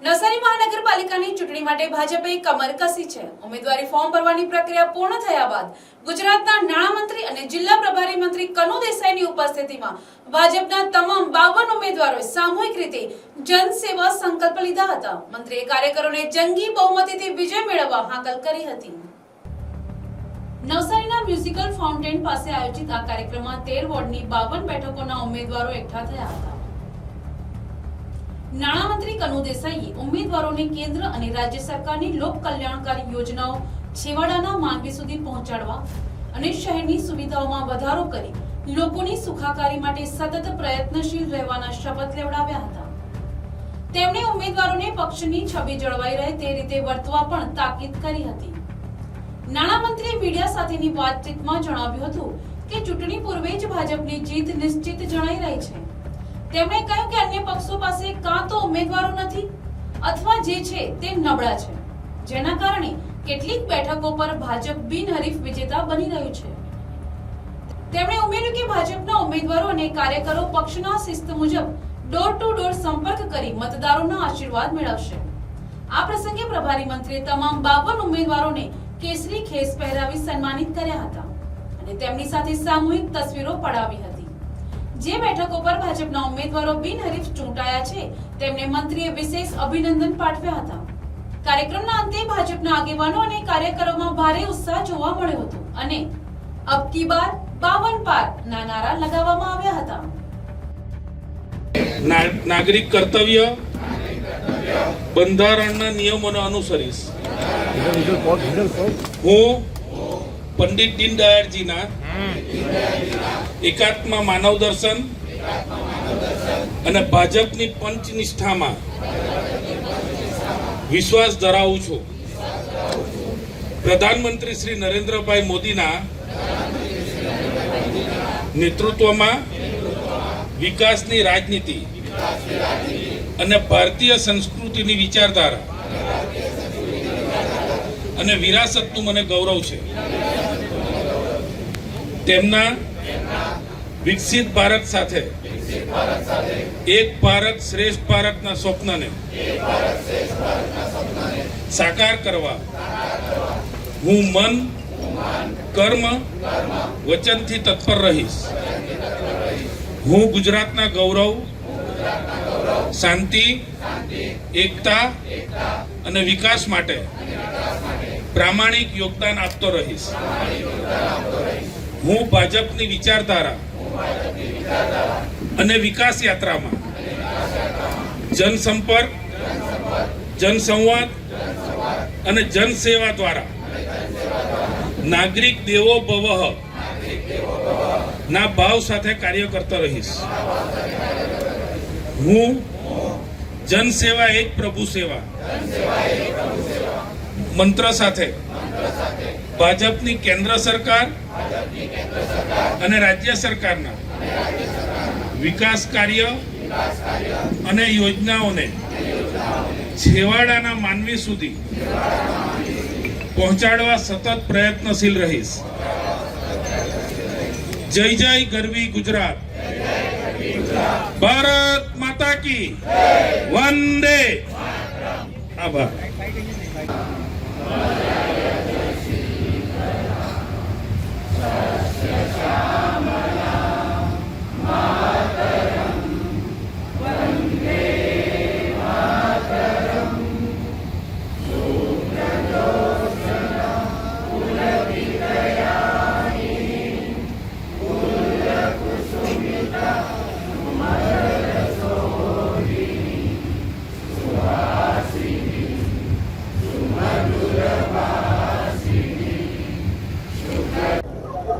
નવસારી મહાનગરપાલિકાની ચૂંટણી માટે ભાજપે કમર કસી છે। ઉમેદવારી ફોર્મ ભરવાની પ્રક્રિયા પૂર્ણ થયા બાદ ગુજરાતના નાણામંત્રી અને જિલ્લા પ્રભારી મંત્રી કનુ દેસાઈની ઉપસ્થિતિમાં ભાજપના તમામ 52 ઉમેદવારોએ સામૂહિક રીતે જનસેવા સંકલ્પ લીધા હતા। મંત્રીએ કાર્યકરોને જંગી બહુમતીથી વિજય મેળવવા હાકલ કરી હતી। નવસારીના મ્યુઝિકલ ફાઉન્ટેન પાસે આયોજિત આ કાર્યક્રમમાં 13 વોર્ડની 52 બેઠકોના ઉમેદવારો એકઠા થયા હતા। નાણામંત્રી કનુ દેસાઈએ ઉમેદવારોને કેન્દ્ર અને રાજ્ય સરકારની લોક કલ્યાણકારી યોજનાઓ છેવાડાના માનવી સુધી પહોંચાડવા અને શહેરની સુવિધાઓમાં વધારો કરી લોકોની સુખાકારી માટે સતત પ્રયત્નશીલ રહેવાના શપથ લેવડાવ્યા હતા। તેમણે ઉમેદવારોને પક્ષની છબી જળવાઈ રહે તે રીતે વર્તવા પણ તાકીદ કરી હતી। નાણામંત્રીએ મીડિયા સાથેની વાતચીતમાં જણાવ્યું હતું કે ચૂંટણી પૂર્વે જ ભાજપની જીત નિશ્ચિત જણાઈ રહી છે। તેમણે કહ્યું કે અન્ય પક્ષો પાસે કાં તો ઉમેદવારો નથી અથવા જે છે તે નબળા છે, જેના કારણે કેટલીક બેઠકો પર ભાજપ બિનહરીફ વિજેતા બની રહ્યું છે। તેમણે ઉમેર્યું કે ભાજપના ઉમેદવારો અને કાર્યકરો પક્ષના શિસ્ત મુજબ ડોર ટુ ડોર સંપર્ક કરી મતદારોના આશીર્વાદ મેળવશે। આ પ્રસંગે પ્રભારી મંત્રીએ તમામ 52 ઉમેદવારોને કેસરી ખેસ પહેરાવી સન્માનિત કર્યા હતા અને તેમની સાથે સામૂહિક તસવીરો પડાવી હતી। જે બેઠકો પર ભાજપના ઉમેદવારો બિનહરીફ ચૂંટાયા છે તેમને મંત્રીએ વિશેષ અભિનંદન પાઠવ્યા હતા। કાર્યક્રમના અંતે ભાજપના આગેવાનો અને કાર્યકરોમાં ભારે ઉત્સાહ જોવા મળ્યો હતો અને અબ કી બાર 52 પાર ના નારા લગાવવામાં આવ્યા હતા। નાગરિક કર્તવ્ય બંધારણના નિયમોને અનુસરીશ। હું પંડિત દીનદયાળજીના એકાત્મ માનવ દર્શન અને ભાજપની પંચનિષ્ઠામાં વિશ્વાસ ધરાવું છું। પ્રધાનમંત્રી શ્રી નરેન્દ્રભાઈ મોદીના નેતૃત્વમાં વિકાસની રાજનીતિ અને ભારતીય સંસ્કૃતિની વિચારધારા અને વિરાસતનું મને ગૌરવ છે। તેમના વિકસિત ભારત સાથે એક ભારત શ્રેષ્ઠ ભારતના સ્વપ્નને સાકાર કરવા હું મન કર્મ વચનથી તત્પર રહીશ। હું ગુજરાતના ગૌરવ શાંતિ એકતા અને વિકાસ માટે પ્રામાણિક યોગદાન આપતો રહીશ। હું ભાજપની વિચારધારા અને વિકાસ યાત્રામાં જનસંપર્ક જનસંવાદ અને જનસેવા દ્વારા નાગરિક દેવો ભવઃ ના ભાવ સાથે કાર્ય કરતો રહીશ। હું જનસેવા એક પ્રભુ સેવા મંત્ર સાથે ભાજપની કેન્દ્ર સરકાર અને રાજ્ય સરકારના વિકાસ કાર્ય અને યોજનાઓને છેવાડાના માનવી સુધી પહોંચાડવા સતત પ્રયત્નશીલ રહીશ। જય જય ગરવી ગુજરાત, ભારત માતા કી વંદે। આભાર।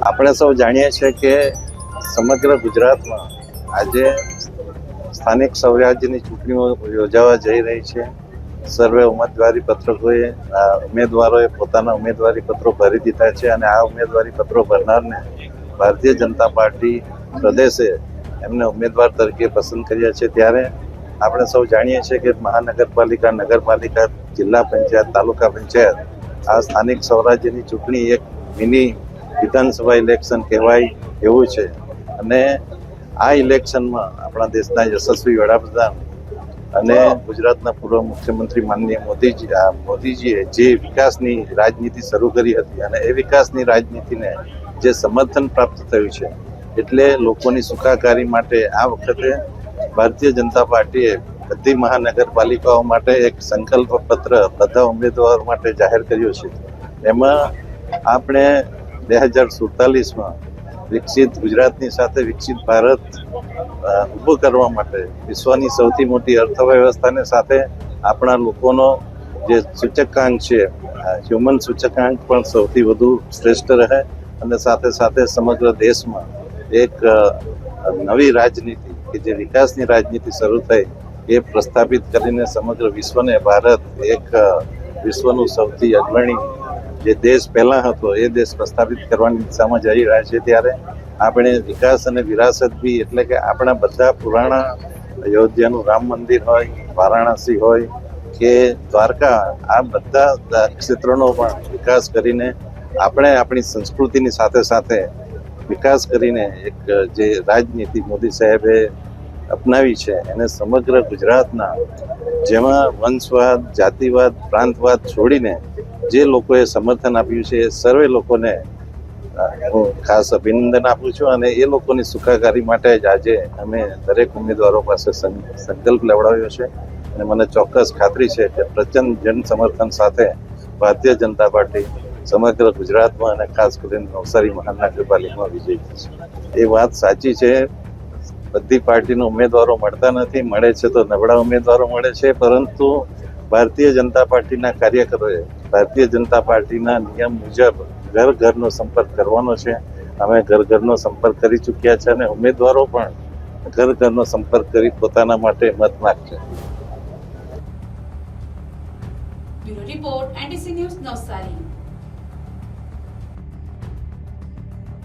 આપણે સૌ જાણીએ છીએ કે સમગ્ર ગુજરાતમાં આજે સ્થાનિક સ્વરાજ્યની ચૂંટણીઓ યોજાવા જઈ રહી છે। સર્વે ઉમેદવારી પત્રકોએ ઉમેદવારોએ પોતાના ઉમેદવારી પત્રો ભરી દીધા છે અને આ ઉમેદવારી પત્રો ભરનારને ભારતીય જનતા પાર્ટી પ્રદેશે એમને ઉમેદવાર તરીકે પસંદ કર્યા છે। ત્યારે આપણે સૌ જાણીએ છીએ કે મહાનગરપાલિકા, નગરપાલિકા, જિલ્લા પંચાયત, તાલુકા પંચાયત આ સ્થાનિક સ્વરાજ્યની ચૂંટણી એક મિની વિધાનસભા ઇલેક્શન કહેવાય એવું છે અને આ ઇલેક્શનમાં આપણા દેશના યશસ્વી વડાપ્રધાન અને ગુજરાતના પૂર્વ મુખ્યમંત્રી માનનીય મોદીજીએ જે વિકાસની રાજનીતિ શરૂ કરી હતી અને એ વિકાસની રાજનીતિને જે સમર્થન પ્રાપ્ત થયું છે, એટલે લોકોની સુખાકારી માટે આ વખતે ભારતીય જનતા પાર્ટીએ બધી મહાનગરપાલિકાઓ માટે એક સંકલ્પ પત્ર બધા ઉમેદવારો માટે જાહેર કર્યો છે. એમાં આપણે 2047માં વિકસિત ગુજરાતની સાથે વિકસિત ભારત ઊભું કરવા માટે વિશ્વની સૌથી મોટી અર્થવ્યવસ્થાને સાથે આપણા લોકોનો જે સૂચકાંક છે, હ્યુમન સૂચકાંક પણ સૌથી વધુ શ્રેષ્ઠ રહે અને સાથે સાથે સમગ્ર દેશમાં એક નવી રાજનીતિ કે જે વિકાસની રાજનીતિ શરૂ થઈ એ પ્રસ્થાપિત કરીને સમગ્ર વિશ્વને ભારત એક વિશ્વનું સૌથી અગ્રણી જે દેશ પહેલા હતો એ દેશ પ્રસ્થાપિત કરવાની દિશામાં જઈ રહ્યા છે. ત્યારે આપણે વિકાસ અને વિરાસત બી એટલે કે આપણા બધા પુરાણા અયોધ્યાનું રામ મંદિર હોય, વારાણસી હોય કે દ્વારકા, આ બધા ક્ષેત્રોનો પણ વિકાસ કરીને આપણે આપણી સંસ્કૃતિની સાથે સાથે વિકાસ કરીને એક જે રાજનીતિ મોદી સાહેબે અપનાવી છે એને સમગ્ર ગુજરાતના જેમાં વંશવાદ, જાતિવાદ, પ્રાંતવાદ છોડીને જે લોકોએ સમર્થન આપ્યું છે એ સર્વે લોકોને હું ખાસ અભિનંદન આપું છું. અને એ લોકોની સુખાકારી માટે જ આજે અમે દરેક ઉમેદવારો પાસે સંકલ્પ લેવડાવ્યો છે અને મને ચોક્કસ ખાતરી છે કે પ્રચંડ જન સમર્થન સાથે ભારતીય જનતા પાર્ટી સમગ્ર ગુજરાતમાં અને ખાસ કરીને નવસારી મહાનગરપાલિકામાં વિજયી થશે. એ વાત સાચી છે, બધી પાર્ટીના ઉમેદવારો મળતા નથી, મળે છે તો નબળા ઉમેદવારો મળે છે, પરંતુ ભારતીય જનતા પાર્ટીના કાર્યકરોએ ભારતીય જનતા પાર્ટીના નિયમ મુજબ ઘર ઘરનો સંપર્ક કરવાનો છે. અમે ઘર ઘરનો સંપર્ક કરી ચૂક્યા છે અને ઉમેદવારો પણ ઘર ઘરનો સંપર્ક કરી પોતાના માટે મત માગશે. Bureau report NTC news Navsari.